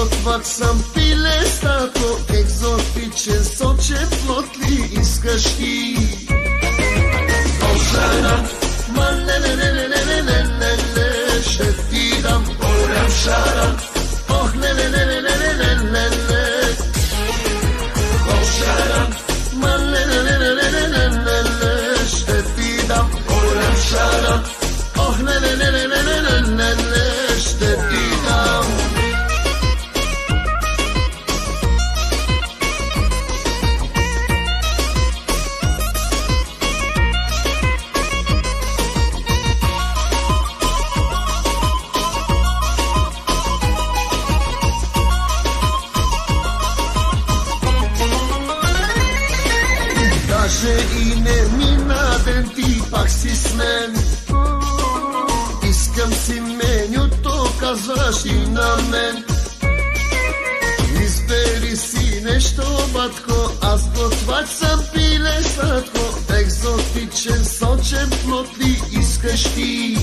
готвак сам пиле стако, екзотичен сочен плотли искаш ти. Шарап, мале-ле-ле-ле-ле-ле-ле-ле, ще ти дам голям шарап. Ох, ле-ле-ле-ле-ле-ле-ле-ле. Шарап, мале-ле-ле-ле-ле-ле-ле-ле, ще ти дам голям шарап. Ох, ле-ле-ле-ле-ле-ле-ле, ще ти дам. Даже и не мина ден, ти пак си с мен. Искам си менюто, казваш и на мен. Избери си нешто, батко, аз готвач сам пиле сладко. Екзотичен, сочен плод ли искаш ти?